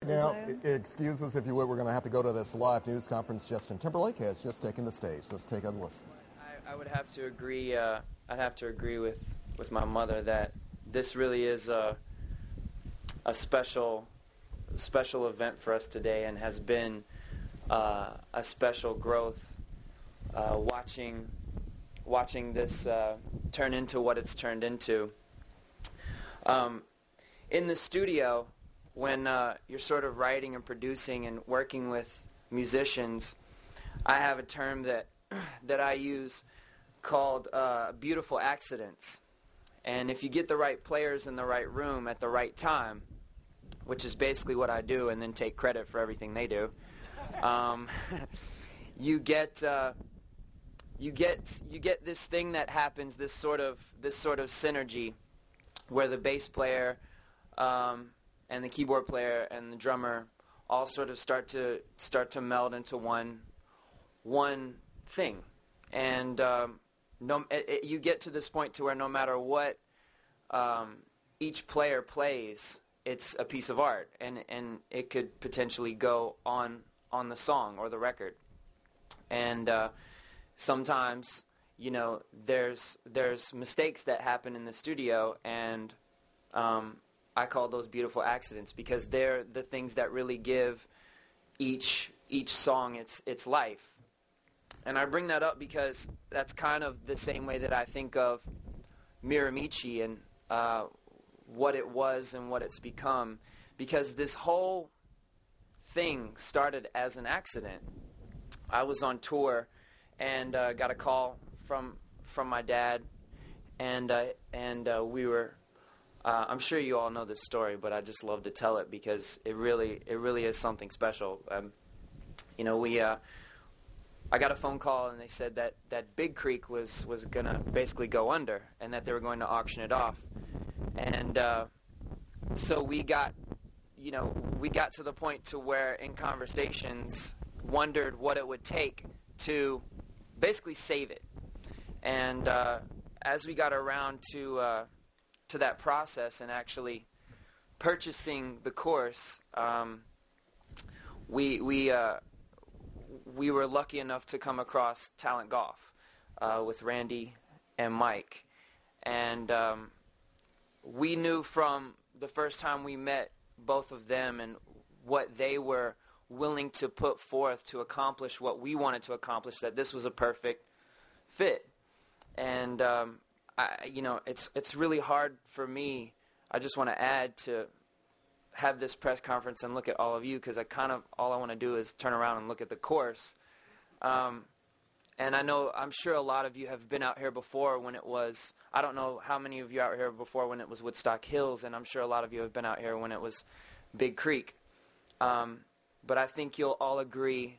Now, excuse us if you would, we're going to have to go to this live news conference. Justin Timberlake has just taken the stage. Let's take a listen. I would have to agree. I'd have to agree with my mother that this really is a special event for us today, and has been a special growth. Watching this turn into what it's turned into. In the studio, when you're sort of writing and producing and working with musicians, I have a term that I use called beautiful accidents. And if you get the right players in the right room at the right time, which is basically what I do, and then take credit for everything they do, you get this thing that happens, this sort of synergy, where the bass player and the keyboard player and the drummer all sort of start to meld into one thing, and you get to this point to where no matter what each player plays, it's a piece of art, and it could potentially go on the song or the record. And sometimes, there's mistakes that happen in the studio, and I call those beautiful accidents, because they're the things that really give each song its life. And I bring that up because that's kind of the same way that I think of Mirimichi and what it was and what it's become, because this whole thing started as an accident. I was on tour and got a call from my dad, and we were. I'm sure you all know this story, but I just love to tell it because it really is something special. I got a phone call, and they said that Big Creek was gonna basically go under, and that they were going to auction it off. And so we got to the point to where in conversations wondered what it would take to basically save it. And as we got around to that process and actually purchasing the course, we were lucky enough to come across Talent Golf with Randy and Mike, and we knew from the first time we met both of them and what they were willing to put forth to accomplish what we wanted to accomplish, that this was a perfect fit. And it's really hard for me. I just want to add to have this press conference and look at all of you, because all I want to do is turn around and look at the course. And I'm sure a lot of you have been out here before when it was, I don't know how many of you out here before when it was Woodstock Hills, and I'm sure a lot of you have been out here when it was Big Creek. But I think you'll all agree,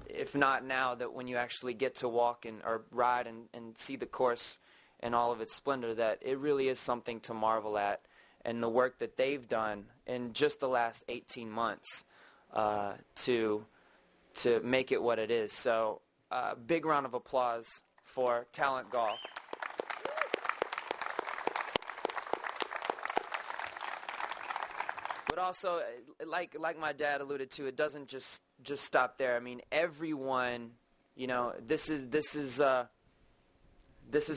if not now, that when you actually get to walk or ride and see the course in all of its splendor, that it really is something to marvel at, and the work that they've done in just the last 18 months to make it what it is. So big round of applause for Talent Golf. But also, like my dad alluded to, it doesn't just stop there. I mean, everyone, this is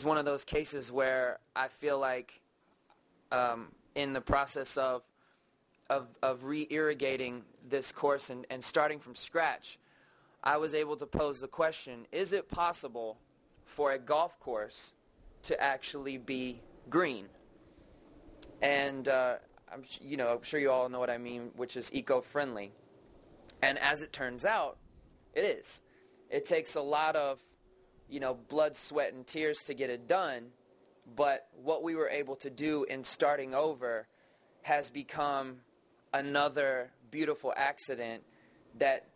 one of those cases where I feel like in the process of re-irrigating this course and starting from scratch, I was able to pose the question, is it possible for a golf course to actually be green? And I'm sure you all know what I mean, which is eco-friendly. And as it turns out, it is. It takes a lot of, blood, sweat, and tears to get it done. But what we were able to do in starting over has become another beautiful accident that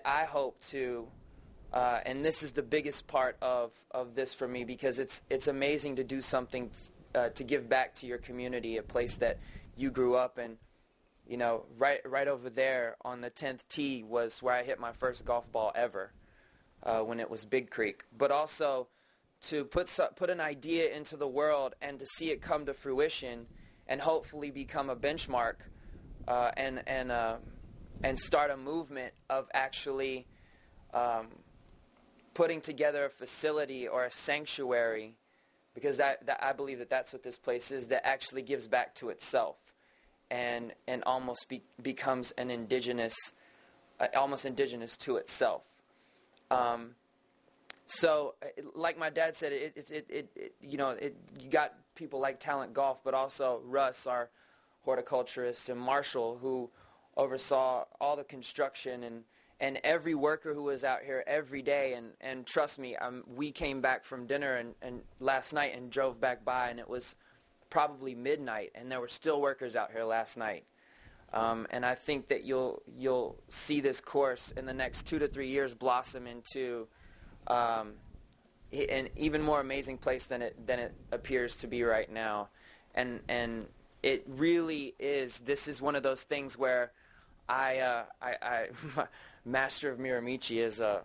I hope to, and this is the biggest part of this for me, because it's amazing to do something to give back to your community, a place that you grew up in. Right over there on the 10th tee was where I hit my first golf ball ever, when it was Big Creek. But also to put an idea into the world and to see it come to fruition and hopefully become a benchmark and start a movement of actually putting together a facility or a sanctuary, because that I believe that that's what this place is, that actually gives back to itself and almost becomes an indigenous, almost indigenous to itself. So, like my dad said, you got people like Talent Golf, but also Russ, our horticulturist, and Marshall, who oversaw all the construction, and every worker who was out here every day. And trust me, we came back from dinner and last night and drove back by, and it was probably midnight, and there were still workers out here last night. And I think that you'll see this course in the next 2 to 3 years blossom into an even more amazing place than it appears to be right now. And it really is. This is one of those things where I Master of Mirimichi is a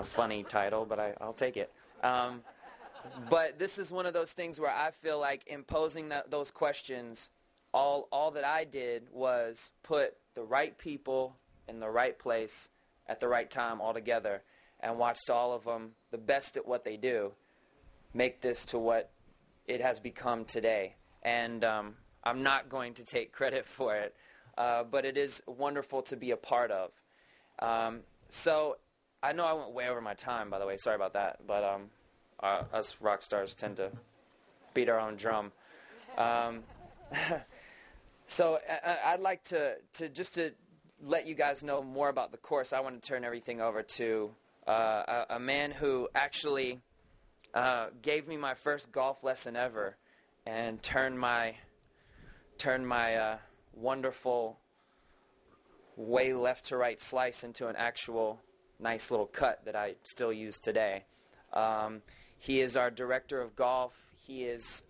funny title, but I'll take it. But this is one of those things where I feel like imposing those questions, all that I did was put the right people in the right place at the right time all together, and watched all of them, the best at what they do, make this to what it has become today. And I'm not going to take credit for it, but it is wonderful to be a part of. So I know I went way over my time, by the way. Sorry about that. But us rock stars tend to beat our own drum. So I'd like to let you guys know more about the course. I want to turn everything over to a man who actually gave me my first golf lesson ever and turned my wonderful way left to right slice into an actual nice little cut that I still use today. He is our director of golf. He is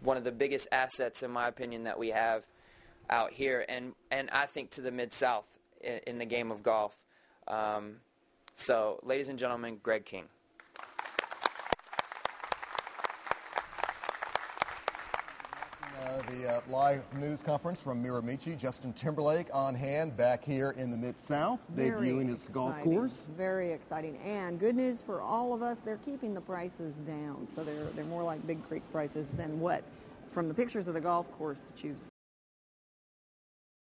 one of the biggest assets, in my opinion, that we have out here, and I think to the Mid-South in the game of golf. So, ladies and gentlemen, Greg King. The live news conference from Mirimichi. Justin Timberlake on hand back here in the Mid-South, debuting his golf course. Very exciting. And good news for all of us, they're keeping the prices down. So they're more like Big Creek prices than what, from the pictures of the golf course that you've